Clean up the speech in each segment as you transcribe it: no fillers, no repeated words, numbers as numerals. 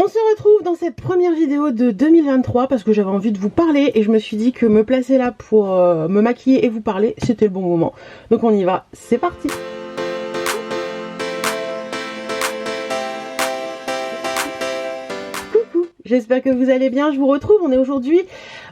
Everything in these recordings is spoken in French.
On se retrouve dans cette première vidéo de 2023 parce que j'avais envie de vous parler et je me suis dit que me placer là pour me maquiller et vous parler, c'était le bon moment. Donc on y va, c'est parti! J'espère que vous allez bien, je vous retrouve, on est aujourd'hui,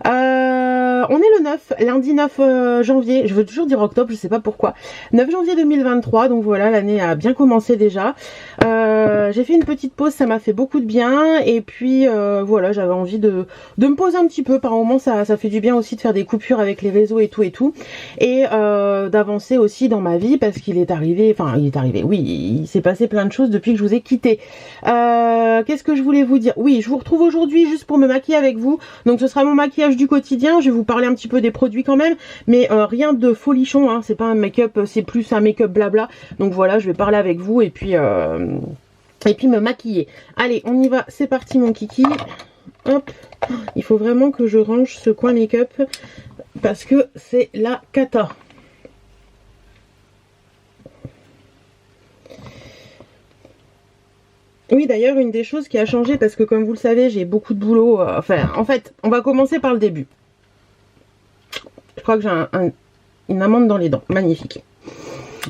on est le 9, lundi 9 janvier, je veux toujours dire octobre, je sais pas pourquoi, 9 janvier 2023, donc voilà, l'année a bien commencé déjà. J'ai fait une petite pause, ça m'a fait beaucoup de bien, et puis voilà, j'avais envie de me poser un petit peu, par moments ça fait du bien aussi de faire des coupures avec les réseaux et tout, et d'avancer aussi dans ma vie, parce qu'il est arrivé, oui, il s'est passé plein de choses depuis que je vous ai quitté. Qu'est-ce que je voulais vous dire? Oui, je vous retrouve aujourd'hui juste pour me maquiller avec vous, donc ce sera mon maquillage du quotidien, je vais vous parler un petit peu des produits quand même, mais rien de folichon, hein, c'est pas un make-up, c'est plus un make-up blabla, donc voilà, je vais parler avec vous et puis me maquiller. Allez, on y va, c'est parti mon kiki. Hop, il faut vraiment que je range ce coin make-up parce que c'est la cata. Oui, d'ailleurs, une des choses qui a changé, parce que comme vous le savez, j'ai beaucoup de boulot. En fait, on va commencer par le début. Je crois que j'ai une amande dans les dents. Magnifique.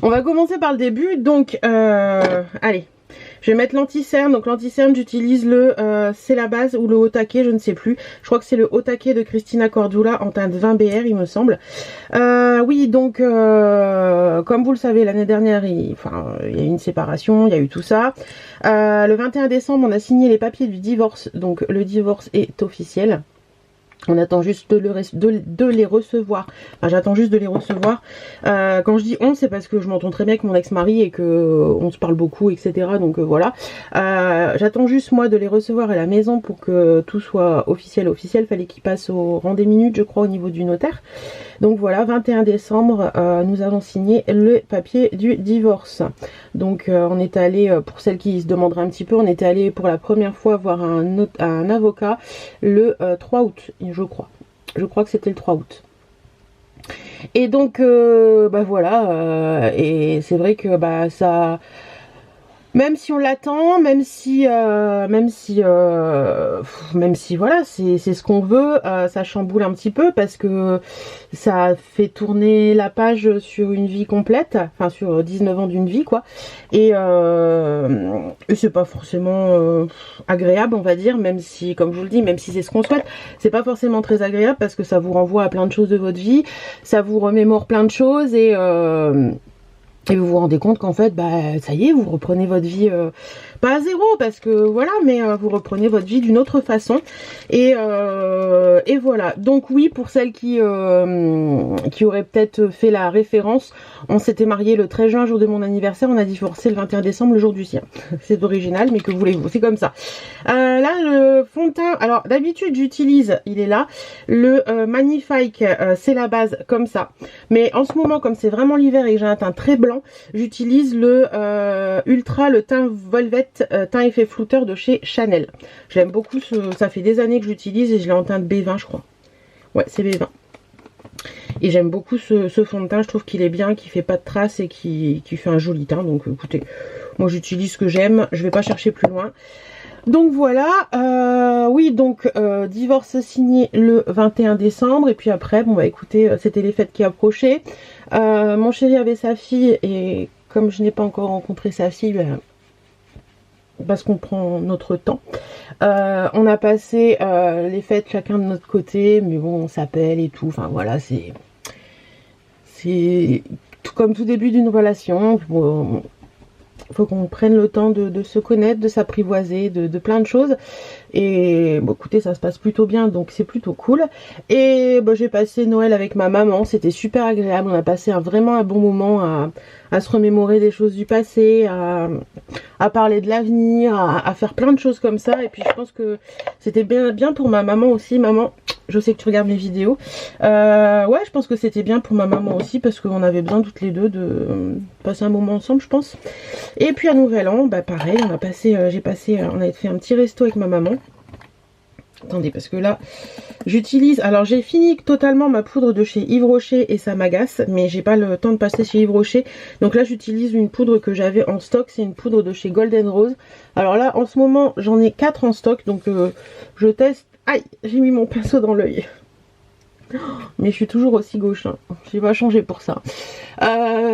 On va commencer par le début. Donc, allez. Je vais mettre l'anti-cerne. Donc, l'anti-cerne, j'utilise le C'est la base ou le haut taquet, je ne sais plus. Je crois que c'est le haut taquet de Cristina Cordula en teinte 20 BR, il me semble. Oui, donc, comme vous le savez, l'année dernière, il y a eu une séparation, il y a eu tout ça. Le 21 décembre, on a signé les papiers du divorce. Donc, le divorce est officiel. On attend juste de les recevoir. Enfin, j'attends juste de les recevoir. Quand je dis on, c'est parce que je m'entends très bien avec mon ex-mari et que on se parle beaucoup, etc. Donc voilà. J'attends juste moi de les recevoir à la maison pour que tout soit officiel. Fallait qu'il passe au rang des minutes, je crois, au niveau du notaire. Donc voilà, 21 décembre, nous avons signé le papier du divorce. Donc on est allé, pour celles qui se demanderaient un petit peu, on était allé pour la première fois voir un avocat le 3 août, je crois. Je crois que c'était le 3 août. Et donc, voilà, et c'est vrai que ça... Même si on l'attend, même si voilà, c'est ce qu'on veut, ça chamboule un petit peu parce que ça fait tourner la page sur une vie complète, enfin sur 19 ans d'une vie quoi. Et c'est pas forcément agréable, on va dire, même si, comme je vous le dis, même si c'est ce qu'on souhaite, c'est pas forcément très agréable parce que ça vous renvoie à plein de choses de votre vie, ça vous remémore plein de choses et vous vous rendez compte qu'en fait, ça y est, vous reprenez votre vie, pas à zéro, parce que voilà, mais vous reprenez votre vie d'une autre façon. Et voilà. Donc oui, pour celles qui auraient peut-être fait la référence, on s'était marié le 13 juin, jour de mon anniversaire, on a divorcé le 21 décembre, le jour du sien. C'est original, mais que voulez-vous, c'est comme ça. Là, le fond de teint, alors d'habitude j'utilise, il est là, le Magnifique, c'est la base, comme ça. Mais en ce moment, comme c'est vraiment l'hiver et que j'ai un teint très blanc, j'utilise le Ultra, le teint Velvet, teint effet flouteur de chez Chanel. J'aime beaucoup, ça fait des années que j'utilise et je l'ai en teinte B20 je crois. Ouais, c'est B20. Et j'aime beaucoup ce fond de teint, je trouve qu'il est bien, qu'il fait pas de traces et qui fait un joli teint. Donc écoutez, moi j'utilise ce que j'aime, je vais pas chercher plus loin. Donc voilà, oui, donc divorce signé le 21 décembre et puis après, bon écoutez, c'était les fêtes qui approchaient. Mon chéri avait sa fille et comme je n'ai pas encore rencontré sa fille, parce qu'on prend notre temps, on a passé les fêtes chacun de notre côté, mais bon, on s'appelle et tout, enfin voilà, c'est tout comme tout début d'une relation. Faut qu'on prenne le temps de se connaître, de s'apprivoiser, de plein de choses. Et bon, écoutez, ça se passe plutôt bien, donc c'est plutôt cool. Et j'ai passé Noël avec ma maman, c'était super agréable. On a passé vraiment un bon moment à se remémorer des choses du passé, à parler de l'avenir, à faire plein de choses comme ça. Et puis je pense que c'était bien pour ma maman aussi. Maman, je sais que tu regardes mes vidéos. Ouais, je pense que c'était bien pour ma maman aussi parce qu'on avait besoin toutes les deux de passer un moment ensemble, je pense. Et puis à Nouvel An, pareil, on avait fait un petit resto avec ma maman. Attendez, parce que là, j'utilise... Alors, j'ai fini totalement ma poudre de chez Yves Rocher et ça m'agace, mais j'ai pas le temps de passer chez Yves Rocher. Donc là, j'utilise une poudre que j'avais en stock. C'est une poudre de chez Golden Rose. Alors là, en ce moment, j'en ai 4 en stock. Donc, je teste... Aïe, j'ai mis mon pinceau dans l'œil. Mais je suis toujours aussi gauche. Hein. J'ai pas changé pour ça.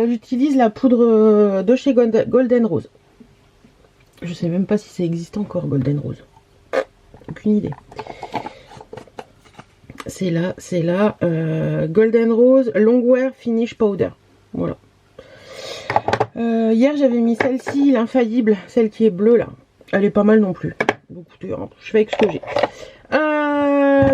J'utilise la poudre de chez Golden Rose. Je sais même pas si ça existe encore, Golden Rose. Aucune idée. C'est là. Golden Rose Longwear Finish Powder. Voilà. Hier, j'avais mis celle-ci, l'infaillible, celle qui est bleue là. Elle est pas mal non plus. Donc, je fais avec ce que j'ai.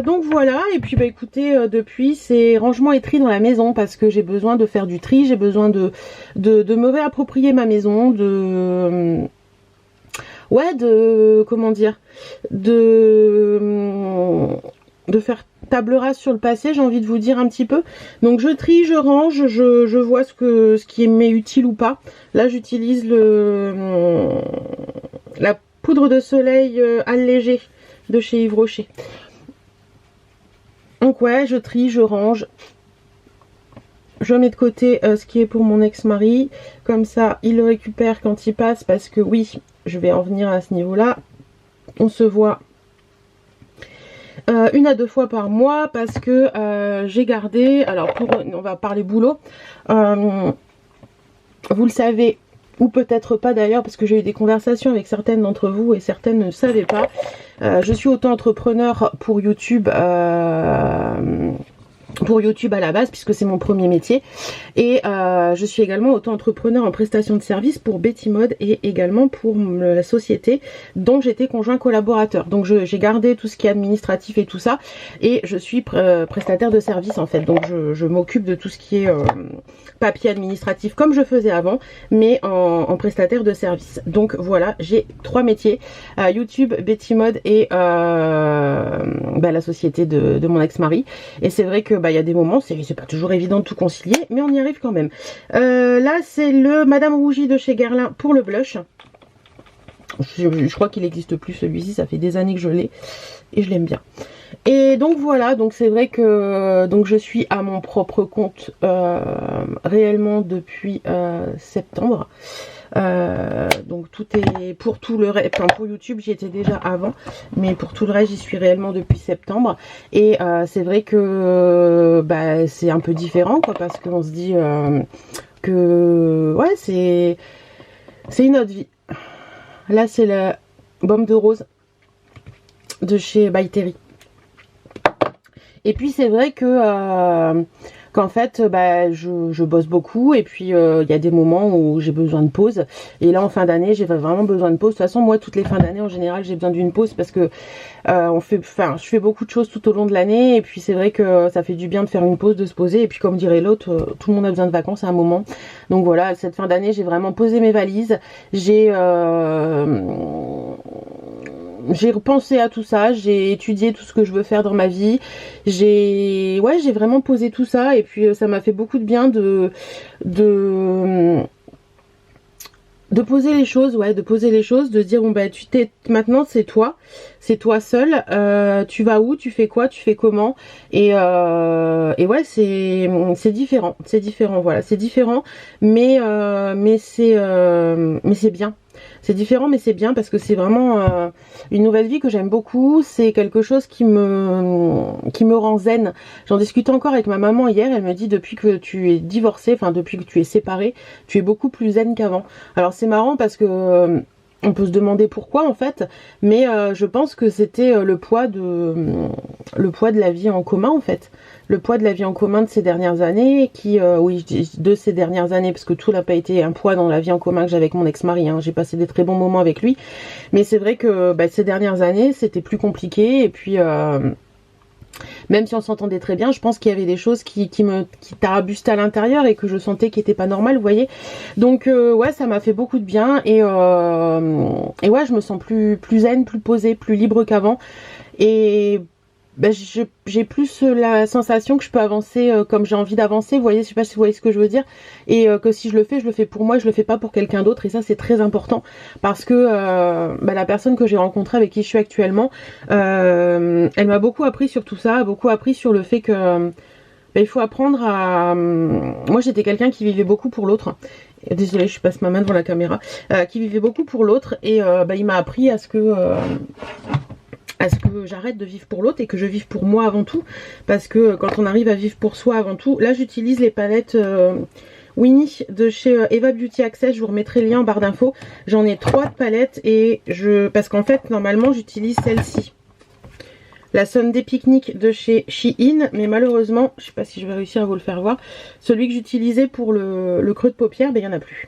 Donc voilà, et puis bah écoutez, depuis c'est rangement et tri dans la maison parce que j'ai besoin de faire du tri, j'ai besoin de me réapproprier ma maison, comment dire, de faire table rase sur le passé, j'ai envie de vous dire un petit peu. Donc je trie, je range, je vois ce qui m'est utile ou pas. Là j'utilise la poudre de soleil allégée de chez Yves Rocher. Donc ouais, je trie, je range. Je mets de côté ce qui est pour mon ex-mari. Comme ça, il le récupère quand il passe. Parce que oui, je vais en venir à ce niveau-là. On se voit 1 à 2 fois par mois. Parce que j'ai gardé... Alors, on va parler boulot. Vous le savez, ou peut-être pas d'ailleurs, parce que j'ai eu des conversations avec certaines d'entre vous et certaines ne savaient pas. Je suis auto-entrepreneur pour YouTube. Pour YouTube à la base puisque c'est mon premier métier et je suis également auto-entrepreneur en prestation de services pour Betty Mode et également pour la société dont j'étais conjoint collaborateur. Donc j'ai gardé tout ce qui est administratif et tout ça et je suis prestataire de services en fait. Donc je m'occupe de tout ce qui est papier administratif comme je faisais avant mais en prestataire de services. Donc voilà, j'ai 3 métiers, YouTube, Betty Mode et la société de mon ex-mari. Et c'est vrai que il y a des moments, c'est pas toujours évident de tout concilier, mais on y arrive quand même. Là, c'est le Madame Rougie de chez Guerlain pour le blush. Je crois qu'il n'existe plus celui-ci, ça fait des années que je l'ai et je l'aime bien. Et donc voilà, donc c'est vrai que je suis à mon propre compte réellement depuis septembre. Donc tout est pour tout le reste, enfin pour YouTube j'y étais déjà avant, mais pour tout le reste j'y suis réellement depuis septembre. Et c'est vrai que c'est un peu différent quoi, parce qu'on se dit que ouais c'est une autre vie. Là c'est la baume de rose de chez By Terry. Et puis c'est vrai que qu'en fait je bosse beaucoup et puis il y a des moments où j'ai besoin de pause et là en fin d'année j'ai vraiment besoin de pause. De toute façon moi toutes les fins d'année en général j'ai besoin d'une pause parce que je fais beaucoup de choses tout au long de l'année et puis c'est vrai que ça fait du bien de faire une pause, de se poser et puis comme dirait l'autre, tout le monde a besoin de vacances à un moment. Donc voilà, cette fin d'année j'ai vraiment posé mes valises, j'ai repensé à tout ça, j'ai étudié tout ce que je veux faire dans ma vie, j'ai vraiment posé tout ça et puis ça m'a fait beaucoup de bien de poser les choses, de dire bon maintenant c'est toi seul, tu vas où, tu fais quoi, tu fais comment et ouais c'est différent, voilà, c'est différent mais c'est bien. C'est différent mais c'est bien parce que c'est vraiment une nouvelle vie que j'aime beaucoup. C'est quelque chose qui me rend zen. J'en discutais encore avec ma maman hier. Elle me dit depuis que tu es divorcée, enfin depuis que tu es séparée, tu es beaucoup plus zen qu'avant. Alors c'est marrant parce que on peut se demander pourquoi en fait, mais je pense que c'était le poids de la vie en commun en fait. Le poids de la vie en commun de ces dernières années, de ces dernières années, parce que tout n'a pas été un poids dans la vie en commun que j'ai avec mon ex-mari, hein. J'ai passé des très bons moments avec lui, mais c'est vrai que ces dernières années, c'était plus compliqué, et puis même si on s'entendait très bien, je pense qu'il y avait des choses qui t'arabustent à l'intérieur et que je sentais qui n'étaient pas normales, vous voyez. Donc ouais, ça m'a fait beaucoup de bien, et ouais, je me sens plus zen, plus posée, plus libre qu'avant, et ben, j'ai plus la sensation que je peux avancer comme j'ai envie d'avancer, vous voyez, je sais pas si vous voyez ce que je veux dire, et que si je le fais pour moi, je le fais pas pour quelqu'un d'autre, et ça c'est très important, parce que ben, la personne que j'ai rencontrée avec qui je suis actuellement, elle m'a beaucoup appris sur tout ça, beaucoup appris sur le fait que ben, il faut apprendre à... Moi j'étais quelqu'un qui vivait beaucoup pour l'autre, désolée je passe ma main devant la caméra, qui vivait beaucoup pour l'autre, et ben, il m'a appris à ce que j'arrête de vivre pour l'autre et que je vive pour moi avant tout, parce que quand on arrive à vivre pour soi avant tout, là j'utilise les palettes Winnie de chez Eva Beauty Access, je vous remettrai le lien en barre d'infos. J'en ai 3 de palettes et parce qu'en fait normalement j'utilise celle-ci, la Sunday Picnic de chez Shein, mais malheureusement je sais pas si je vais réussir à vous le faire voir, celui que j'utilisais pour le creux de paupière, ben il n'y en a plus.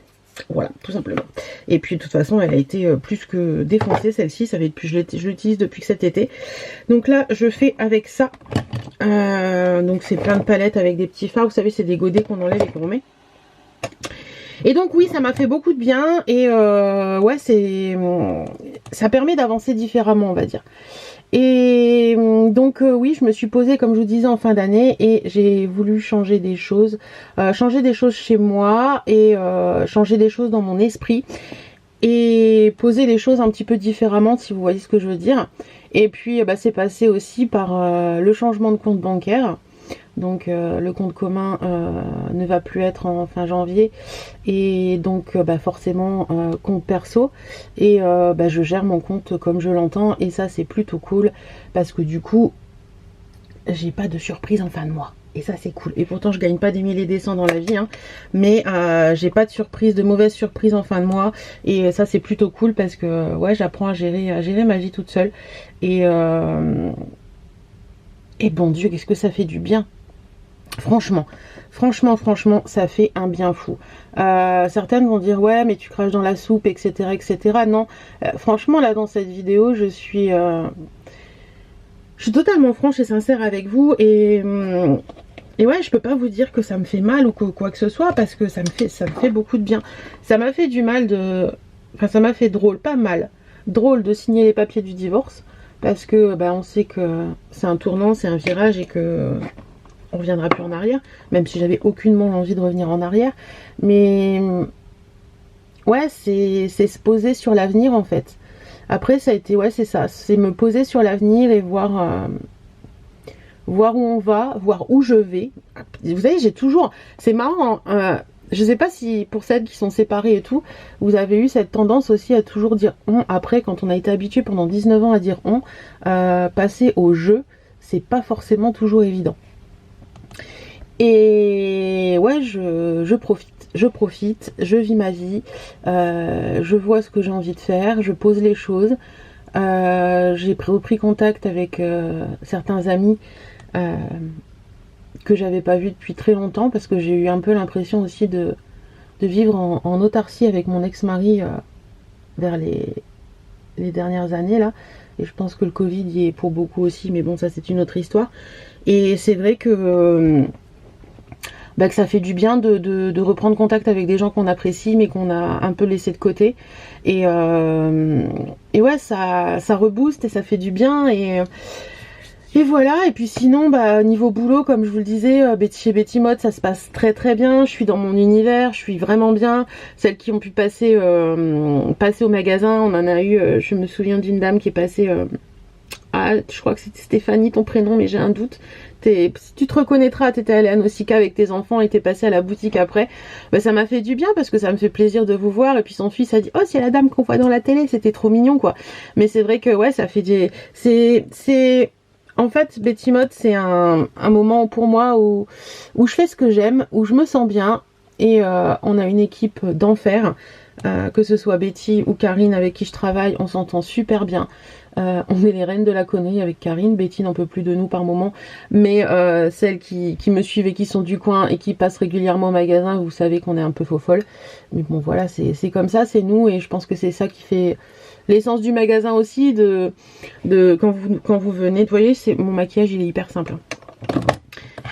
Voilà, tout simplement. Et puis de toute façon, elle a été plus que défoncée, celle-ci. Ça fait depuis, je l'utilise depuis cet été. Donc là, je fais avec ça. Donc c'est plein de palettes avec des petits fards. Vous savez, c'est des godets qu'on enlève et qu'on remet. Et donc oui, ça m'a fait beaucoup de bien. Et ouais, ça permet d'avancer différemment, on va dire. Et donc oui, je me suis posée comme je vous disais en fin d'année et j'ai voulu changer des choses chez moi et changer des choses dans mon esprit et poser les choses un petit peu différemment, si vous voyez ce que je veux dire. Et puis bah, c'est passé aussi par le changement de compte bancaire. Donc le compte commun ne va plus être en fin janvier et donc bah, forcément compte perso et bah, je gère mon compte comme je l'entends et ça c'est plutôt cool parce que du coup j'ai pas de surprise en fin de mois et ça c'est cool. Et pourtant je gagne pas des milliers et des cents dans la vie hein, mais j'ai pas de surprise, de mauvaise surprise en fin de mois et ça c'est plutôt cool parce que ouais, j'apprends à gérer ma vie toute seule et bon Dieu, qu'est-ce que ça fait du bien. Franchement, ça fait un bien fou. Certaines vont dire ouais mais tu craches dans la soupe, etc. etc. Non, franchement là dans cette vidéo je suis totalement franche et sincère avec vous et ouais je peux pas vous dire que ça me fait mal ou quoi que ce soit parce que ça me fait beaucoup de bien. Ça m'a fait du mal enfin ça m'a fait drôle de signer les papiers du divorce parce que bah, on sait que c'est un tournant, c'est un virage et que on reviendra plus en arrière, même si j'avais aucunement envie de revenir en arrière, mais ouais c'est se poser sur l'avenir en fait. Après ça a été, ouais c'est ça, c'est me poser sur l'avenir et voir où on va, voir où je vais. Vous savez j'ai toujours, c'est marrant je sais pas si pour celles qui sont séparées et tout, vous avez eu cette tendance aussi à toujours dire on, après quand on a été habitué pendant 19 ans à dire on, passer au je, c'est pas forcément toujours évident. Et ouais, je profite, je vis ma vie, je vois ce que j'ai envie de faire, je pose les choses. J'ai repris contact avec certains amis que j'avais pas vus depuis très longtemps parce que j'ai eu un peu l'impression aussi de vivre en autarcie avec mon ex-mari vers les dernières années là. Et je pense que le Covid y est pour beaucoup aussi, mais bon ça c'est une autre histoire. Et c'est vrai que bah, que ça fait du bien de reprendre contact avec des gens qu'on apprécie mais qu'on a un peu laissé de côté et ouais ça rebooste et ça fait du bien et voilà. Et puis sinon bah niveau boulot comme je vous le disais chez Betty Mode ça se passe très très bien, je suis dans mon univers, je suis vraiment bien. Celles qui ont pu passer au magasin, on en a eu je me souviens d'une dame qui est passée je crois que c'était Stéphanie ton prénom mais j'ai un doute. Si tu te reconnaîtras, t'étais allée à Nausicaa avec tes enfants et t'es passée à la boutique après. Bah, ça m'a fait du bien parce que ça me fait plaisir de vous voir. Et puis son fils a dit oh c'est la dame qu'on voit dans la télé, c'était trop mignon quoi. Mais c'est vrai que ouais ça fait c'est en fait Betty Mode c'est un moment pour moi où je fais ce que j'aime, où je me sens bien et on a une équipe d'enfer. Que ce soit Betty ou Karine avec qui je travaille, on s'entend super bien. On est les reines de la connerie avec Karine. Betty n'en peut plus de nous par moment. Mais celles qui me suivent et qui sont du coin et qui passent régulièrement au magasin, vous savez qu'on est un peu faux folle. Mais bon voilà, c'est comme ça, c'est nous. Et je pense que c'est ça qui fait l'essence du magasin aussi. Quand vous venez, vous voyez, mon maquillage il est hyper simple.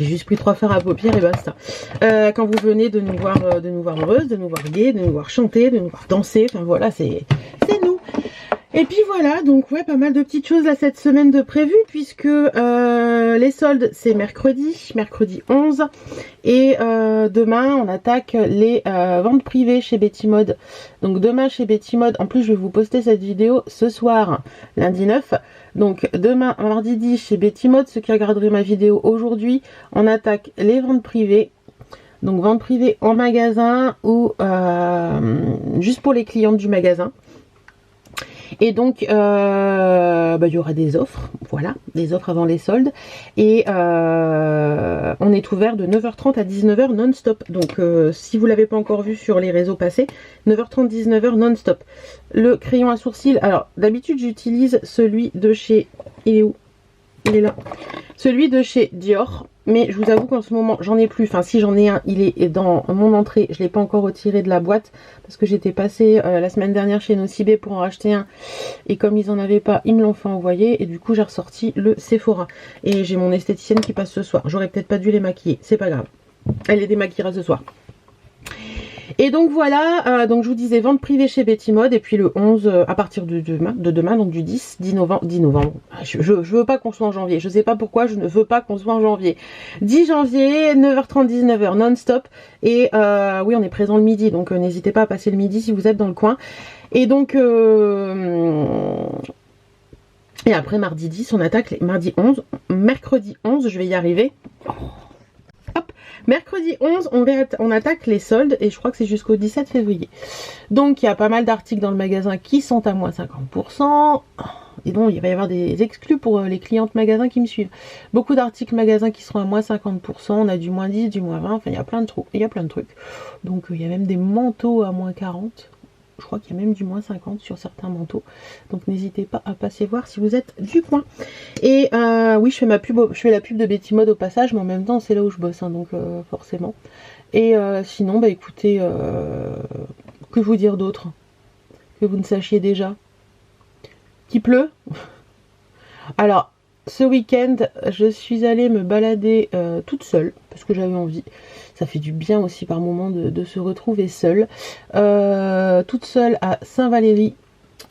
J'ai juste pris 3 fards à paupières et basta. Quand vous venez de nous voir heureuses, de nous voir gaies, de nous voir chanter, de nous voir danser, enfin voilà, c'est nous. Et puis voilà, donc ouais, pas mal de petites choses là cette semaine de prévues, puisque les soldes c'est mercredi 11, et demain on attaque les ventes privées chez Betty Mode. Donc demain chez Betty Mode, en plus je vais vous poster cette vidéo ce soir, lundi 9. Donc demain, mardi 10 chez Betty Mode, ceux qui regarderaient ma vidéo aujourd'hui, on attaque les ventes privées. Donc ventes privées en magasin ou juste pour les clientes du magasin. Et donc il y aura des offres, voilà, des offres avant les soldes, et on est ouvert de 9h30 à 19h non-stop. Donc si vous l'avez pas encore vu sur les réseaux passés, 9h30 19h non-stop. Le crayon à sourcils, alors d'habitude j'utilise celui de chez, il est où? Il est là, celui de chez Dior. Mais je vous avoue qu'en ce moment j'en ai plus, enfin si j'en ai un, il est dans mon entrée, je ne l'ai pas encore retiré de la boîte parce que j'étais passée la semaine dernière chez Nocibé pour en racheter un, et comme ils en avaient pas, ils me l'ont fait envoyer, et du coup j'ai ressorti le Sephora, et j'ai mon esthéticienne qui passe ce soir. J'aurais peut-être pas dû les maquiller, c'est pas grave, elle les démaquillera ce soir. Et donc voilà, donc je vous disais vente privée chez Betty Mode, et puis le 11 à partir de demain, donc du 10 novembre. Je veux pas qu'on soit en janvier, je sais pas pourquoi je ne veux pas qu'on soit en janvier. 10 janvier, 9h30 19h non-stop, et oui on est présent le midi, donc n'hésitez pas à passer le midi si vous êtes dans le coin. Et donc et après mardi 10 on attaque les mercredi 11, je vais y arriver. Hop, mercredi 11, on attaque les soldes, et je crois que c'est jusqu'au 17 février. Donc il y a pas mal d'articles dans le magasin qui sont à moins 50%. Et donc il va y avoir des exclus pour les clientes magasins qui me suivent. Beaucoup d'articles magasins qui seront à moins 50%. On a du moins 10, du moins 20. Enfin il y a plein de trucs. Donc il y a même des manteaux à moins 40. Je crois qu'il y a même du moins 50 sur certains manteaux. Donc n'hésitez pas à passer voir si vous êtes du coin. Et oui, je fais la pub de Betty Mode au passage, mais en même temps c'est là où je bosse, hein, donc forcément. Et sinon, bah écoutez, que vous dire d'autre que vous ne sachiez déjà? Qu'il pleut? Alors, ce week-end, je suis allée me balader toute seule, parce que j'avais envie. Ça fait du bien aussi par moment de se retrouver seule. Toute seule à Saint-Valery.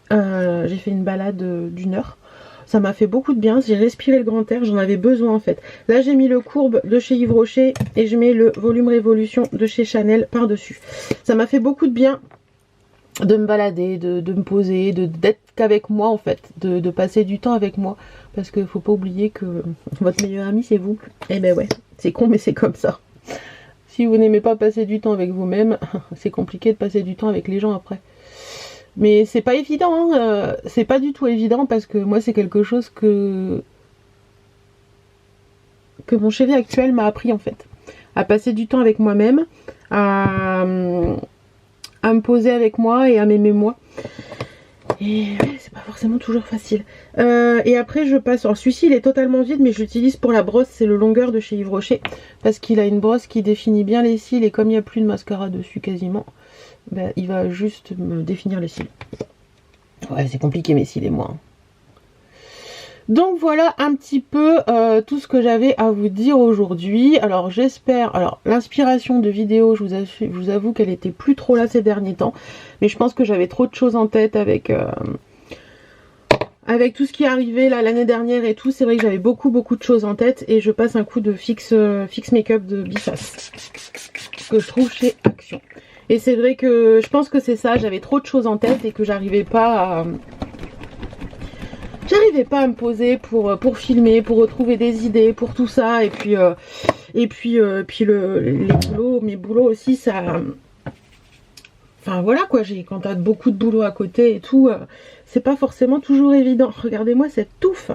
J'ai fait une balade d'une heure. Ça m'a fait beaucoup de bien. J'ai respiré le grand air. J'en avais besoin en fait. Là, j'ai mis le Courbe de chez Yves Rocher et je mets le Volume Révolution de chez Chanel par-dessus. Ça m'a fait beaucoup de bien de me balader, de me poser, d'être qu'avec moi en fait. De passer du temps avec moi. Parce qu'il faut pas oublier que votre meilleur ami, c'est vous. Eh ben ouais, c'est con mais c'est comme ça. Si vous n'aimez pas passer du temps avec vous-même, c'est compliqué de passer du temps avec les gens après. Mais c'est pas évident, hein. C'est pas du tout évident, parce que moi c'est quelque chose que mon chéri actuel m'a appris en fait. À passer du temps avec moi-même, à me poser avec moi et à m'aimer moi. Et ouais, c'est pas forcément toujours facile. Et après je passe, alors celui-ci il est totalement vide, mais je l'utilise pour la brosse, c'est le Longueur de chez Yves Rocher, parce qu'il a une brosse qui définit bien les cils, et comme il n'y a plus de mascara dessus quasiment, ben, il va juste me définir les cils. Ouais, c'est compliqué mes cils et moi. Donc voilà un petit peu tout ce que j'avais à vous dire aujourd'hui. Alors j'espère, alors l'inspiration de vidéo, je vous avoue qu'elle était plus trop là ces derniers temps, mais je pense que j'avais trop de choses en tête avec tout ce qui est arrivé là l'année dernière et tout. C'est vrai que j'avais beaucoup de choses en tête, et je passe un coup de Fix Make-up de Bissas que je trouve chez Action. Et c'est vrai que je pense que c'est ça, j'avais trop de choses en tête et que j'arrivais pas à me poser pour filmer, pour retrouver des idées, pour tout ça. Et puis mes boulots aussi, ça... Enfin voilà quoi, quand t'as beaucoup de boulot à côté et tout, c'est pas forcément toujours évident. Regardez-moi cette touffe.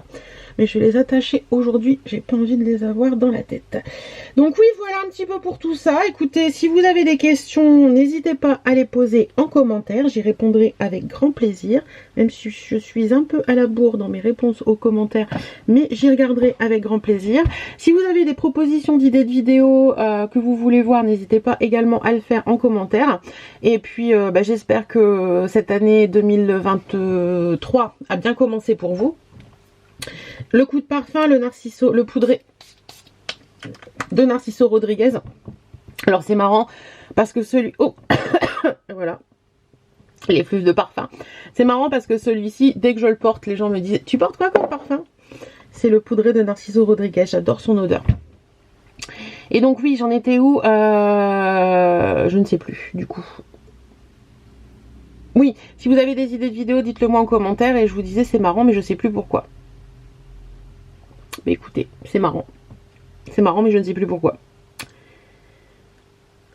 Mais je vais les attacher aujourd'hui, j'ai pas envie de les avoir dans la tête. Donc oui, voilà un petit peu pour tout ça. Écoutez, si vous avez des questions, n'hésitez pas à les poser en commentaire, j'y répondrai avec grand plaisir. Même si je suis un peu à la bourre dans mes réponses aux commentaires, mais j'y regarderai avec grand plaisir. Si vous avez des propositions d'idées de vidéos que vous voulez voir, n'hésitez pas également à le faire en commentaire. Et puis j'espère que cette année 2023 a bien commencé pour vous. Le coup de parfum, le poudré de Narciso Rodriguez. Alors c'est marrant parce que celui... Oh voilà. les flûtes de parfum. C'est marrant parce que celui-ci, dès que je le porte, les gens me disent « Tu portes quoi comme parfum ?» C'est le poudré de Narciso Rodriguez, j'adore son odeur. Et donc oui, j'en étais où je ne sais plus, du coup. Oui, si vous avez des idées de vidéos, dites-le moi en commentaire. Et je vous disais, c'est marrant, mais je sais plus pourquoi. Mais écoutez, c'est marrant. C'est marrant, mais je ne sais plus pourquoi.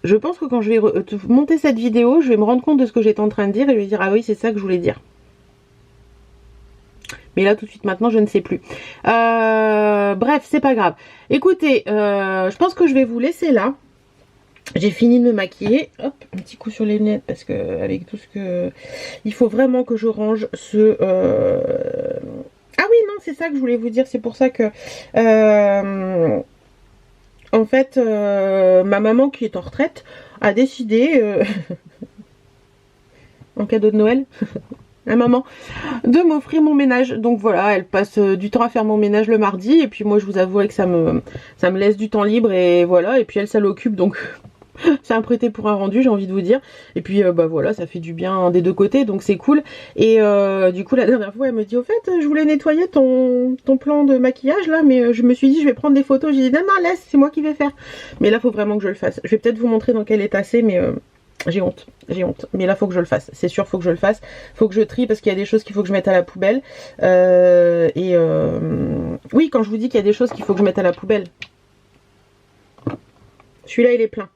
Je pense que quand je vais monter cette vidéo, je vais me rendre compte de ce que j'étais en train de dire et je vais dire ah oui, c'est ça que je voulais dire. Mais là, tout de suite, maintenant, je ne sais plus. Bref, c'est pas grave. Écoutez, je pense que je vais vous laisser là. J'ai fini de me maquiller. Hop, un petit coup sur les lunettes parce que avec tout ce que... Il faut vraiment que je range ce... Ah oui, non, c'est ça que je voulais vous dire. C'est pour ça que... En fait, ma maman qui est en retraite a décidé, en cadeau de Noël, à maman, de m'offrir mon ménage. Donc voilà, elle passe du temps à faire mon ménage le mardi. Et puis moi, je vous avouerai que ça me laisse du temps libre. Et voilà, et puis elle, ça l'occupe. Donc c'est un prêté pour un rendu, j'ai envie de vous dire. Et puis bah voilà, ça fait du bien des deux côtés. Donc c'est cool. Et du coup, la dernière fois, elle me dit, au fait, je voulais nettoyer ton plan de maquillage là. Mais je me suis dit, je vais prendre des photos. J'ai dit, non, non, laisse, c'est moi qui vais faire. Mais là, faut vraiment que je le fasse. Je vais peut-être vous montrer dans quel état c'est, mais... j'ai honte, mais là faut que je le fasse, c'est sûr, faut que je le fasse, faut que je trie parce qu'il y a des choses qu'il faut que je mette à la poubelle, oui, quand je vous dis qu'il y a des choses qu'il faut que je mette à la poubelle, celui-là il est plein,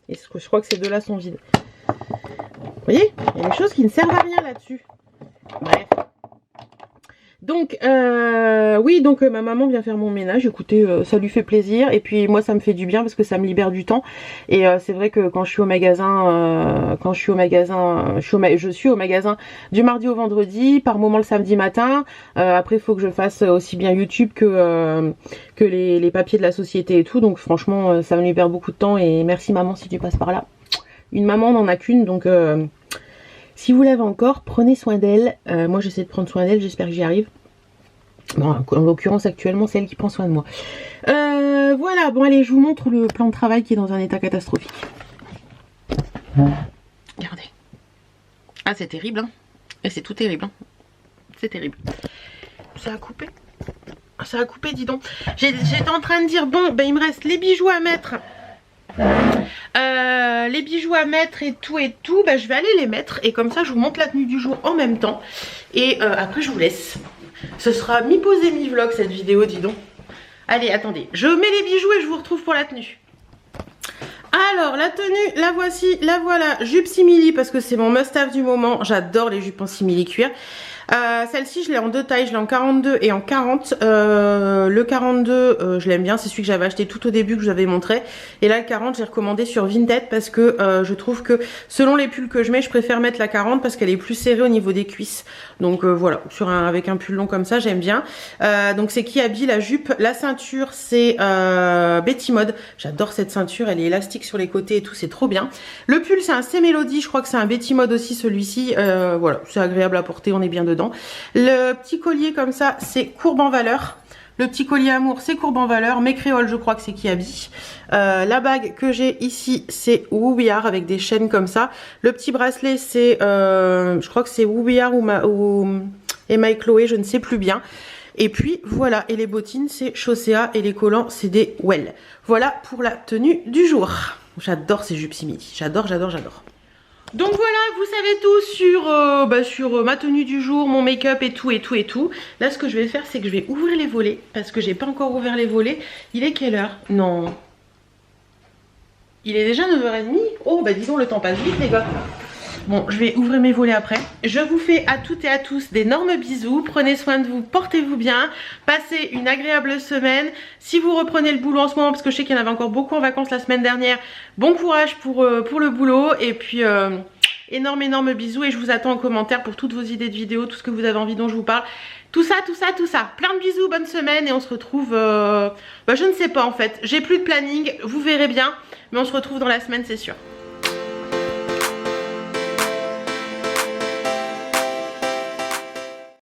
et je crois que ces deux-là sont vides, vous voyez, il y a des choses qui ne servent à rien là-dessus, bref. Donc, oui, donc ma maman vient faire mon ménage, écoutez, ça lui fait plaisir, et puis moi ça me fait du bien parce que ça me libère du temps, et c'est vrai que quand je suis au magasin, je suis au magasin du mardi au vendredi, par moment le samedi matin, après il faut que je fasse aussi bien YouTube que les papiers de la société et tout, donc franchement ça me libère beaucoup de temps, et merci maman si tu passes par là. Une maman n'en a qu'une, donc... si vous l'avez encore, prenez soin d'elle. Moi, j'essaie de prendre soin d'elle. J'espère que j'y arrive. Bon, en l'occurrence, actuellement, c'est elle qui prend soin de moi. Voilà. Bon, allez, je vous montre le plan de travail qui est dans un état catastrophique. Regardez. Ah, c'est terrible, hein. Et c'est tout terrible, hein. C'est terrible. Ça a coupé. Ça a coupé, dis donc. J'étais en train de dire, bon, ben, il me reste les bijoux à mettre. Les bijoux à mettre et tout, bah, je vais aller les mettre et comme ça je vous montre la tenue du jour en même temps et après je vous laisse. Ce sera mi-pause et mi-vlog cette vidéo, dis donc. Allez, attendez, je mets les bijoux et je vous retrouve pour la tenue. Alors la tenue, la voici, la voilà, jupe simili parce que c'est mon must-have du moment. J'adore les jupes en simili cuir. Celle-ci je l'ai en deux tailles, je l'ai en 42 et en 40. Le 42 je l'aime bien, c'est celui que j'avais acheté tout au début que je vous avais montré. Et là le 40 j'ai recommandé sur Vinted parce que je trouve que selon les pulls que je mets, je préfère mettre la 40 parce qu'elle est plus serrée au niveau des cuisses. Donc voilà, avec un pull long comme ça j'aime bien. Donc c'est Kiabi la jupe, la ceinture c'est Betty Mode. J'adore cette ceinture, elle est élastique sur les côtés et tout, c'est trop bien. Le pull c'est un C Mélodie, je crois que c'est un Betty Mode aussi celui-ci. Voilà, c'est agréable à porter, on est bien dedans. Le petit collier comme ça c'est Courbe en Valeur. Le petit collier Amour c'est Courbe en Valeur. Mes créoles je crois que c'est Kiabi. La bague que j'ai ici c'est Woubiard avec des chaînes comme ça. Le petit bracelet c'est je crois que c'est Woubiard ou Emma Chloé, je ne sais plus bien. Et puis voilà, et les bottines c'est Chaussea et les collants c'est des Well. Voilà pour la tenue du jour. J'adore ces jupes simili, j'adore. Donc voilà, vous savez tout sur ma tenue du jour, mon make-up et tout. Là, ce que je vais faire, c'est que je vais ouvrir les volets parce que j'ai pas encore ouvert les volets. Il est quelle heure? Non. Il est déjà 9h30. Oh, bah disons, le temps passe vite, les gars. Bon, je vais ouvrir mes volets après. Je vous fais à toutes et à tous d'énormes bisous. Prenez soin de vous, portez-vous bien. Passez une agréable semaine. Si vous reprenez le boulot en ce moment, parce que je sais qu'il y en avait encore beaucoup en vacances la semaine dernière, bon courage pour le boulot. Et puis, énorme bisous. Et je vous attends en commentaire pour toutes vos idées de vidéos, tout ce que vous avez envie dont je vous parle. Tout ça. Plein de bisous, bonne semaine. Et on se retrouve, je ne sais pas en fait. J'ai plus de planning, vous verrez bien. Mais on se retrouve dans la semaine, c'est sûr.